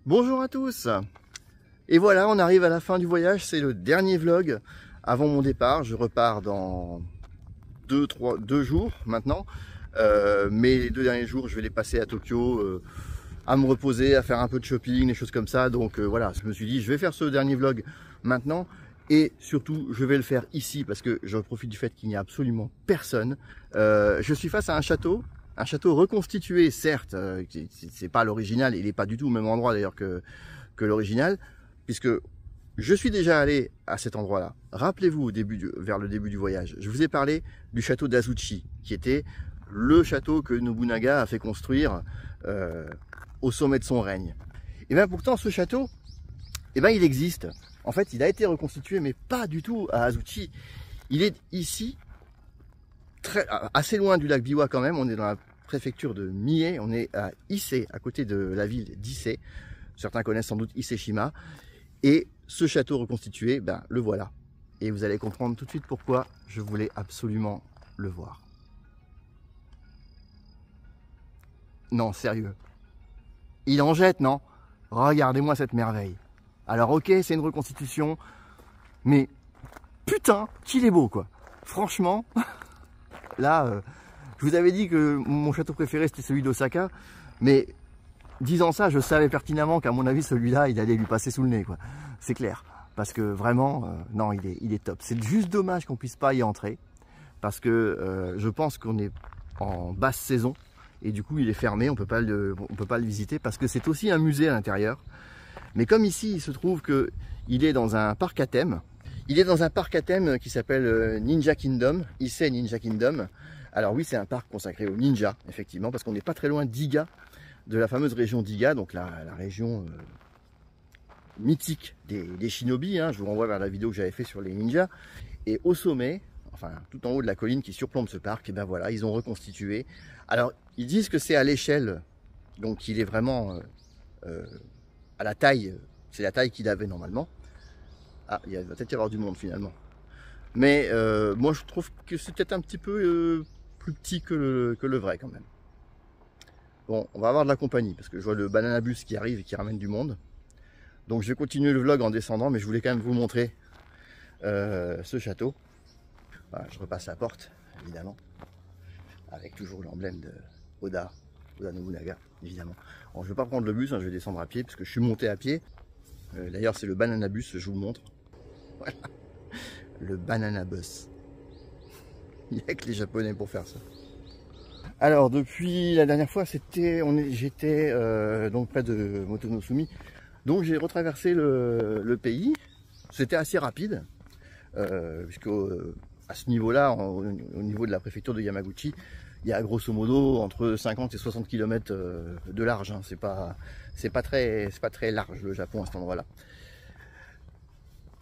Bonjour à tous. Et voilà, on arrive à la fin du voyage, c'est le dernier vlog avant mon départ. Je repars dans 2 jours maintenant. Mais les 2 derniers jours, je vais les passer à Tokyo, à me reposer, à faire un peu de shopping, des choses comme ça. Donc voilà, je me suis dit, je vais faire ce dernier vlog maintenant. Et surtout, je vais le faire ici parce que je profite du fait qu'il n'y a absolument personne. Je suis face à un château reconstitué, certes, c'est pas l'original, il n'est pas du tout au même endroit d'ailleurs que l'original, puisque je suis déjà allé à cet endroit-là. Rappelez-vous, vers le début du voyage, je vous ai parlé du château d'Azuchi, qui était le château que Nobunaga a fait construire au sommet de son règne. Et bien pourtant, ce château, il existe. En fait, il a été reconstitué, mais pas du tout à Azuchi. Il est ici, assez loin du lac Biwa quand même. On est dans la préfecture de Mie, on est à Ise, à côté de la ville d'Ise. Certains connaissent sans doute Ise-shima. Et ce château reconstitué, le voilà. Et vous allez comprendre tout de suite pourquoi je voulais absolument le voir. Non, sérieux. Il en jette, non? Regardez-moi cette merveille. Alors ok, c'est une reconstitution, mais putain, qu'il est beau quoi. Franchement, là, je vous avais dit que mon château préféré c'était celui d'Osaka, mais disant ça, je savais pertinemment qu'à mon avis celui-là, il allait lui passer sous le nez quoi. C'est clair, parce que vraiment, non, il est top. C'est juste dommage qu'on puisse pas y entrer, parce que je pense qu'on est en basse saison et du coup il est fermé, on peut pas le visiter parce que c'est aussi un musée à l'intérieur. Mais comme ici, il se trouve qu'il est dans un parc à thème. Il est dans un parc à thème qui s'appelle Ninja Kingdom, Ise Ninja Kingdom. Alors oui, c'est un parc consacré aux ninjas, effectivement, parce qu'on n'est pas très loin d'Iga, de la fameuse région d'Iga, donc la région mythique des shinobi. Je vous renvoie vers la vidéo que j'avais fait sur les ninjas. Et au sommet, enfin tout en haut de la colline qui surplombe ce parc, et ben voilà, ils ont reconstitué. Alors, ils disent que c'est à l'échelle, donc il est vraiment... à la taille, c'est la taille qu'il avait normalement. Ah, il va peut-être y avoir du monde finalement. Mais moi je trouve que c'est peut-être un petit peu plus petit que le vrai quand même. Bon, on va avoir de la compagnie parce que je vois le banana bus qui arrive et qui ramène du monde. Donc je vais continuer le vlog en descendant, mais je voulais quand même vous montrer ce château. Voilà, je repasse la porte, évidemment, avec toujours l'emblème de Oda Nobunaga, évidemment. Alors, je ne vais pas prendre le bus, je vais descendre à pied, parce que je suis monté à pied. D'ailleurs, c'est le banana bus, je vous le montre. Voilà. Le banana bus. Il n'y a que les Japonais pour faire ça. Alors, depuis la dernière fois, j'étais donc près de Motonosumi. Donc, j'ai retraversé le pays. C'était assez rapide, puisque à ce niveau-là, au niveau de la préfecture de Yamaguchi, il y a grosso modo entre 50 et 60 km de large. C'est pas très large le Japon à cet endroit-là.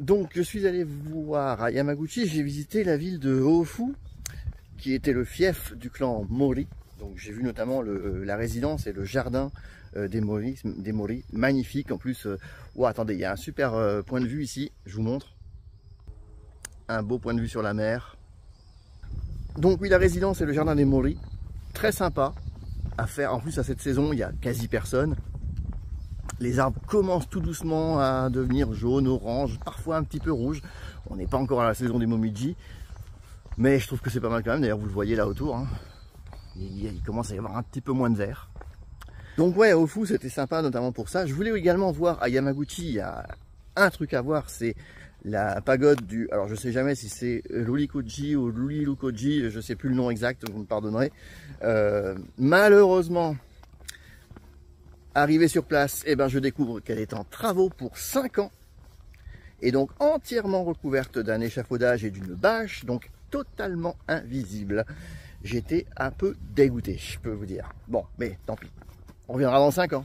Donc je suis allé voir à Yamaguchi, j'ai visité la ville de Hofu, qui était le fief du clan Mori. Donc j'ai vu notamment la résidence et le jardin des Mori, magnifique. En plus, attendez, il y a un super point de vue ici, je vous montre. Un beau point de vue sur la mer. Donc oui, la résidence et le jardin des Mori, très sympa à faire. En plus, à cette saison, il n'y a quasi personne. Les arbres commencent tout doucement à devenir jaunes, orange, parfois un petit peu rouge. On n'est pas encore à la saison des momiji, mais je trouve que c'est pas mal quand même. D'ailleurs, vous le voyez là autour. Il commence à y avoir un petit peu moins de vert. Donc ouais, au fou, c'était sympa, notamment pour ça. Je voulais également voir à Yamaguchi, il y a un truc à voir, c'est la pagode du... Alors je sais jamais si c'est Rurikoji ou Rurirukoji, je sais plus le nom exact, vous me pardonnerez. Malheureusement, arrivé sur place, je découvre qu'elle est en travaux pour 5 ans. Et donc entièrement recouverte d'un échafaudage et d'une bâche, donc totalement invisible. J'étais un peu dégoûté, je peux vous dire. Bon, mais tant pis, on reviendra dans 5 ans.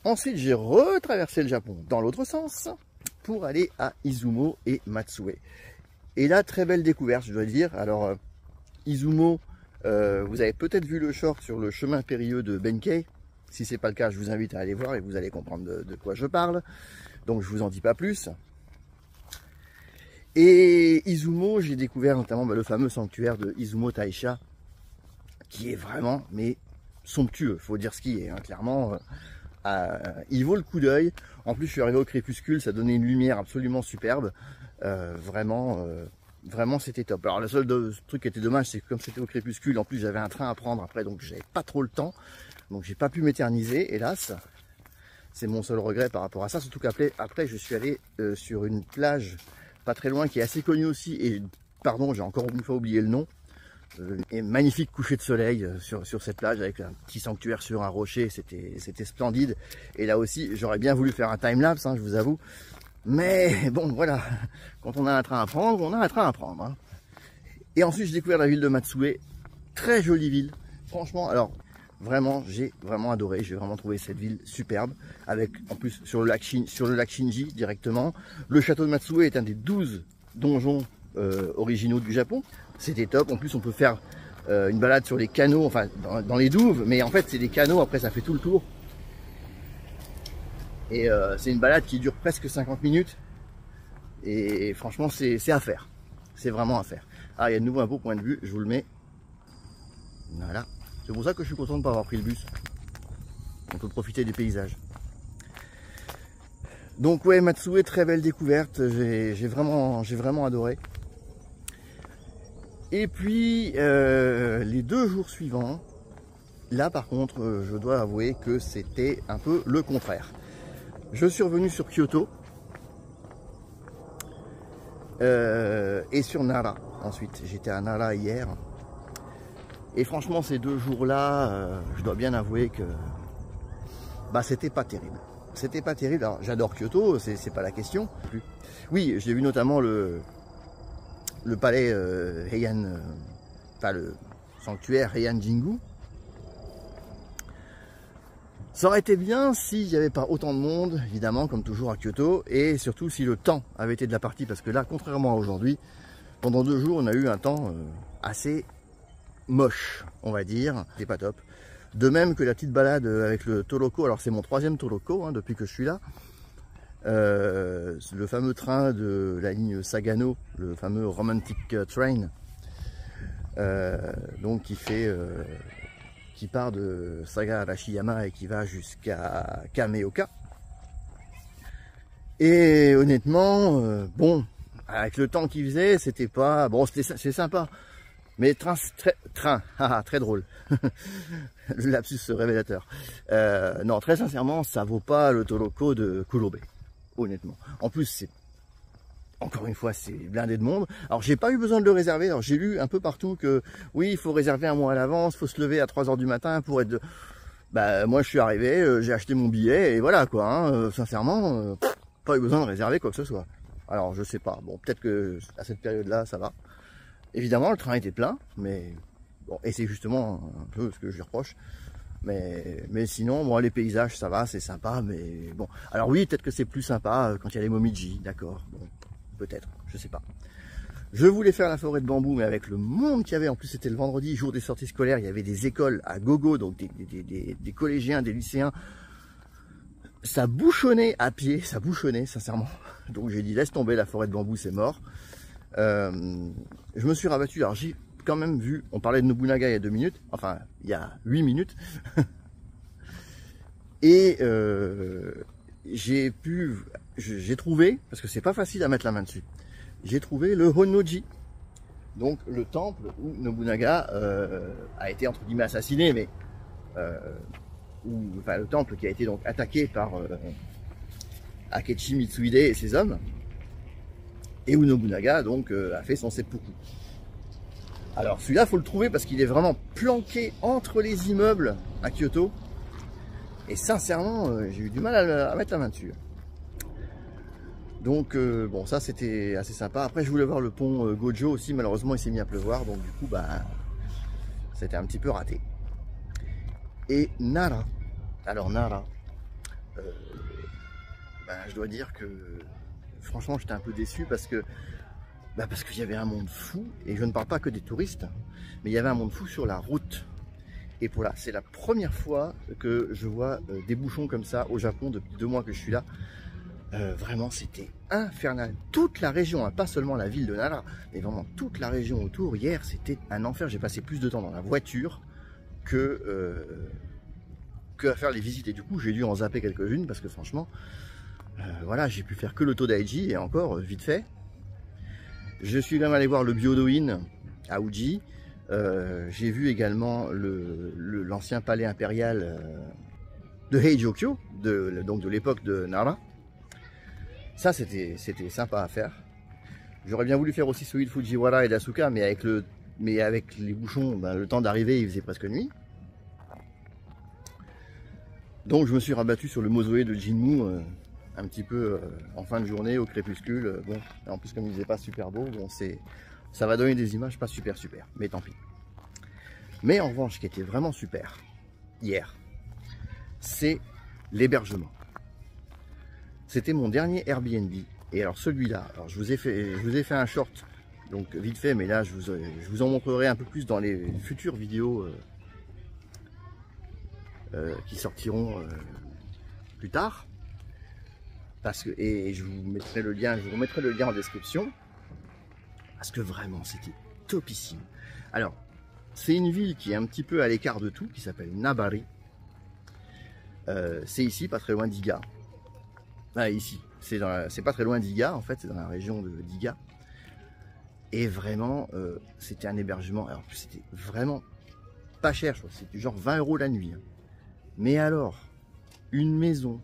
Ensuite, j'ai retraversé le Japon dans l'autre sens, pour aller à Izumo et Matsue. Et là, très belle découverte, je dois le dire. Alors, Izumo, vous avez peut-être vu le short sur le chemin périlleux de Benkei. Si ce n'est pas le cas, je vous invite à aller voir et vous allez comprendre de quoi je parle. Donc, je vous en dis pas plus. Et Izumo, j'ai découvert notamment le fameux sanctuaire de Izumo Taisha, qui est vraiment, mais somptueux, faut dire ce qui est, clairement. il vaut le coup d'œil. En plus, je suis arrivé au crépuscule, ça donnait une lumière absolument superbe. Vraiment, c'était top. Alors le seul truc qui était dommage, c'est que comme c'était au crépuscule, en plus j'avais un train à prendre après, donc j'avais pas trop le temps. Donc j'ai pas pu m'éterniser, hélas. C'est mon seul regret par rapport à ça. Surtout qu'après, je suis allé sur une plage pas très loin qui est assez connue aussi. Et pardon, j'ai encore une fois oublié le nom. Et magnifique coucher de soleil sur cette plage avec un petit sanctuaire sur un rocher. C'était splendide. Et là aussi, j'aurais bien voulu faire un time-lapse, hein, je vous avoue. Mais bon, voilà. Quand on a un train à prendre, on a un train à prendre. Hein. Et ensuite, j'ai découvert la ville de Matsue. Très jolie ville. Franchement, alors... Vraiment, j'ai vraiment adoré, j'ai vraiment trouvé cette ville superbe, avec en plus sur le lac Shinji directement. Le château de Matsue est un des 12 donjons originaux du Japon, c'était top. En plus on peut faire une balade sur les canaux, enfin dans les douves, mais en fait c'est des canaux, après ça fait tout le tour. Et c'est une balade qui dure presque 50 minutes, et franchement c'est à faire, c'est vraiment à faire. Ah, il y a de nouveau un beau point de vue, je vous le mets, voilà. C'est pour ça que je suis content de ne pas avoir pris le bus. On peut profiter des paysages. Donc ouais, Matsue, très belle découverte. J'ai vraiment adoré. Et puis, les 2 jours suivants, là par contre, je dois avouer que c'était un peu le contraire. Je suis revenu sur Kyoto. Et sur Nara. Ensuite, j'étais à Nara hier. Et franchement, ces 2 jours-là, je dois bien avouer que bah, c'était pas terrible. C'était pas terrible. Alors, j'adore Kyoto, c'est pas la question. Oui, j'ai vu notamment le palais Heian, enfin le sanctuaire Heian Jingu. Ça aurait été bien s'il n'y avait pas autant de monde, évidemment, comme toujours à Kyoto, et surtout si le temps avait été de la partie, parce que là, contrairement à aujourd'hui, pendant 2 jours, on a eu un temps assez moche, on va dire, c'est pas top. De même que la petite balade avec le Toroko, alors c'est mon 3e Toroko hein, depuis que je suis là. Le fameux train de la ligne Sagano, le fameux Romantic Train, donc qui part de Saga Arashiyama et qui va jusqu'à Kameoka. Et honnêtement, bon, avec le temps qu'il faisait, c'était pas... Bon, c'est sympa. Mais très drôle. Le lapsus révélateur. Non, très sincèrement, ça vaut pas le Toroko de Kurobe, honnêtement. En plus, c'est encore une fois, c'est blindé de monde. Alors, j'ai pas eu besoin de le réserver. Alors, j'ai lu un peu partout que oui, il faut réserver un mois à l'avance, il faut se lever à 3 h du matin pour être. Bah, moi, je suis arrivé, j'ai acheté mon billet et voilà quoi. Hein, sincèrement, pas eu besoin de réserver quoi que ce soit. Alors, je sais pas. Bon, peut-être que à cette période-là, ça va. Évidemment, le train était plein, mais bon, et c'est justement un peu ce que je lui reproche. Mais sinon, bon, les paysages, ça va, c'est sympa, mais bon. Alors oui, peut-être que c'est plus sympa quand il y a les momiji, d'accord. Bon, peut-être, je sais pas. Je voulais faire la forêt de bambou, mais avec le monde qu'il y avait, en plus c'était le vendredi, jour des sorties scolaires, il y avait des écoles à gogo, donc des collégiens, des lycéens. Ça bouchonnait à pied, ça bouchonnait, sincèrement. Donc j'ai dit, laisse tomber la forêt de bambou, c'est mort. Je me suis rabattu, alors j'ai quand même vu, on parlait de Nobunaga il y a 2 minutes, enfin il y a 8 minutes, et j'ai trouvé, parce que c'est pas facile à mettre la main dessus, j'ai trouvé le Honnoji, donc le temple où Nobunaga a été entre guillemets assassiné, mais enfin le temple qui a été donc attaqué par Akechi Mitsuhide et ses hommes, et où Nobunaga donc a fait son seppuku. Alors celui-là, faut le trouver parce qu'il est vraiment planqué entre les immeubles à Kyoto. Et sincèrement, j'ai eu du mal à mettre la main dessus. Donc bon, ça c'était assez sympa. Après, je voulais voir le pont Gojo aussi. Malheureusement, il s'est mis à pleuvoir. Donc du coup, bah, c'était un petit peu raté. Et Nara. Alors Nara, bah, je dois dire que franchement, j'étais un peu déçu parce que parce qu'il y avait un monde fou, et je ne parle pas que des touristes, mais il y avait un monde fou sur la route. Et voilà, c'est la première fois que je vois des bouchons comme ça au Japon depuis 2 mois que je suis là. Vraiment, c'était infernal. Toute la région, hein, pas seulement la ville de Nara, mais vraiment toute la région autour. Hier, c'était un enfer. J'ai passé plus de temps dans la voiture que que à faire les visites. Et du coup, j'ai dû en zapper quelques-unes parce que franchement, voilà, j'ai pu faire que le Todaiji et encore vite fait. Je suis même allé voir le Byodo-in à Uji. J'ai vu également l'ancien palais impérial de Heijōkyō, donc de l'époque de Nara. Ça, c'était sympa à faire. J'aurais bien voulu faire aussi celui de Fujiwara et d'Asuka, mais avec les bouchons, ben, le temps d'arriver, il faisait presque nuit. Donc je me suis rabattu sur le mausolée de Jinmu, un petit peu en fin de journée, au crépuscule. Bon, en plus comme il faisait pas super beau, bon, ça va donner des images pas super, mais tant pis. Mais en revanche, ce qui était vraiment super, hier, c'est l'hébergement. C'était mon dernier Airbnb. Et alors celui-là, alors je vous ai fait un short, donc vite fait, mais là je vous en montrerai un peu plus dans les futures vidéos qui sortiront plus tard. Et je vous remettrai le lien en description. Parce que vraiment c'était topissime. Alors, c'est une ville qui est un petit peu à l'écart de tout, qui s'appelle Nabari. C'est ici, pas très loin d'Iga. Ah, ici, c'est pas très loin d'Iga, en fait, c'est dans la région d'Iga. Et vraiment, c'était un hébergement. Alors, c'était vraiment pas cher, je crois. C'était genre 20 € la nuit. Hein. Mais alors, une maison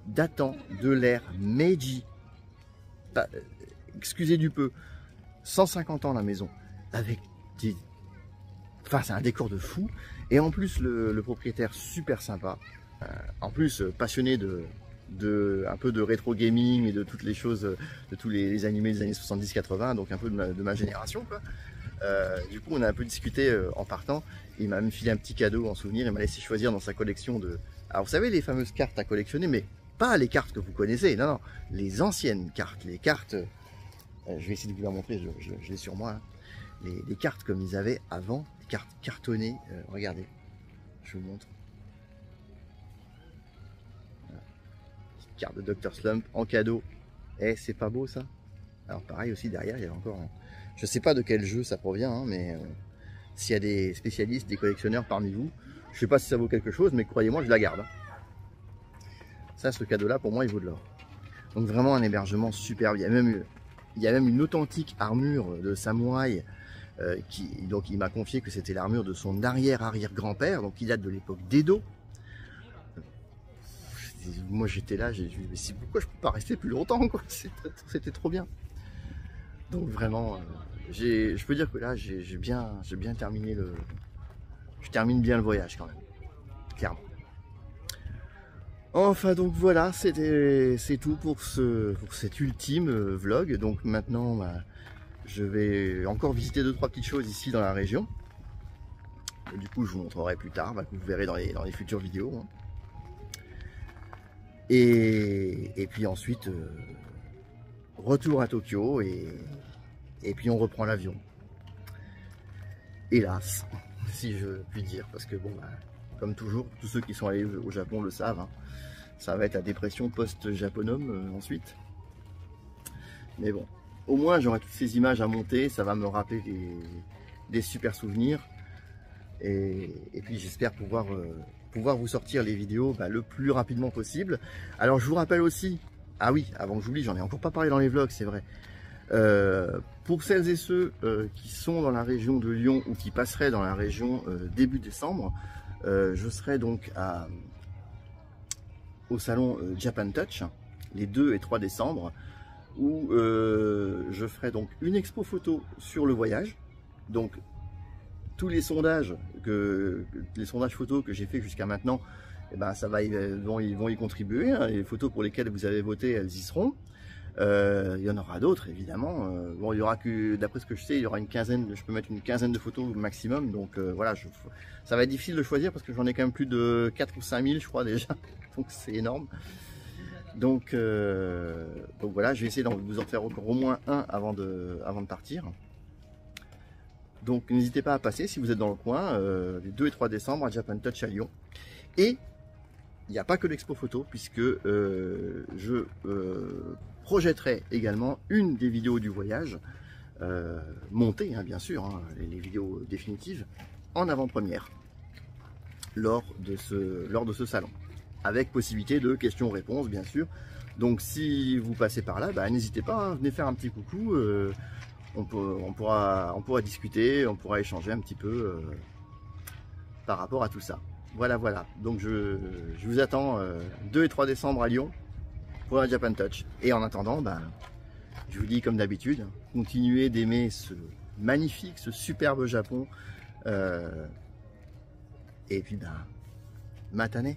datant de l'ère Meiji. Excusez du peu. 150 ans la maison. Avec des... Enfin, c'est un décor de fou. Et en plus, le propriétaire, super sympa. En plus, passionné un peu de rétro gaming et de toutes les choses, de tous les animés des années 70-80, donc un peu de ma génération, quoi. Du coup, on a un peu discuté en partant. Il m'a même filé un petit cadeau en souvenir. Il m'a laissé choisir dans sa collection de... Alors, vous savez, les fameuses cartes à collectionner, mais pas les cartes que vous connaissez. Non, non, les anciennes cartes. Les cartes... je vais essayer de vous la montrer, je l'ai sur moi. Hein. Les cartes comme ils avaient avant, les cartes cartonnées. Regardez, je vous montre. Voilà. Carte de Dr Slump en cadeau. Eh, c'est pas beau ça? Alors pareil aussi derrière, il y a encore... Je sais pas de quel jeu ça provient, hein, mais s'il y a des spécialistes, des collectionneurs parmi vous, je sais pas si ça vaut quelque chose, mais croyez-moi, je la garde. Hein. Ça, ce cadeau-là, pour moi, il vaut de l'or. Donc vraiment un hébergement superbe. Il y a même une authentique armure de samouraï. Donc il m'a confié que c'était l'armure de son arrière-arrière-grand-père, donc il date de l'époque d'Edo. Moi j'étais là, j'ai dit mais pourquoi je peux pas rester plus longtemps quoi, c'était trop bien. Donc vraiment, je peux dire que là j'ai bien terminé je termine bien le voyage quand même, clairement. Enfin donc voilà, c'est tout pour cet ultime vlog. Donc maintenant bah, je vais encore visiter 2-3 petites choses ici dans la région. Et du coup, je vous montrerai plus tard, bah, que vous verrez dans les futures vidéos. Hein. Et puis ensuite, retour à Tokyo et puis on reprend l'avion. Hélas, si je puis dire, parce que bon, bah, comme toujours, tous ceux qui sont allés au Japon le savent, hein, ça va être la dépression post-japonome ensuite. Mais bon. Au moins, j'aurai toutes ces images à monter, ça va me rappeler des super souvenirs. Et puis, j'espère pouvoir vous sortir les vidéos bah, le plus rapidement possible. Alors, je vous rappelle aussi, ah oui, avant que j'oublie, j'en ai encore pas parlé dans les vlogs, c'est vrai. Pour celles et ceux qui sont dans la région de Lyon ou qui passeraient dans la région début décembre, je serai donc au salon Japan Touch, les 2 et 3 décembre. Où je ferai donc une expo photo sur le voyage. Donc tous les sondages photos que j'ai fait jusqu'à maintenant, eh ben, ils vont y contribuer. Hein. Les photos pour lesquelles vous avez voté, elles y seront. Il y en aura d'autres évidemment. Bon, il y aura que, d'après ce que je sais, il y aura une quinzaine. Je peux mettre une quinzaine de photos au maximum. Donc voilà, ça va être difficile de choisir parce que j'en ai quand même plus de 4 ou 5 000 je crois déjà. Donc c'est énorme. Donc voilà, je vais essayer de vous en faire encore au moins un avant de partir. Donc n'hésitez pas à passer si vous êtes dans le coin, les 2 et 3 décembre à Japan Touch à Lyon. Et il n'y a pas que l'expo photo, puisque je projetterai également une des vidéos du voyage, montées hein, bien sûr, hein, les vidéos définitives, en avant-première. lors de ce salon, avec possibilité de questions-réponses bien sûr. Donc si vous passez par là, bah, n'hésitez pas, hein, venez faire un petit coucou, on pourra discuter, on pourra échanger un petit peu par rapport à tout ça. Voilà, donc je vous attends 2 et 3 décembre à Lyon pour la Japan Touch. Et en attendant, ben, je vous dis comme d'habitude, continuez d'aimer ce magnifique, ce superbe Japon. Et puis, ben, matane.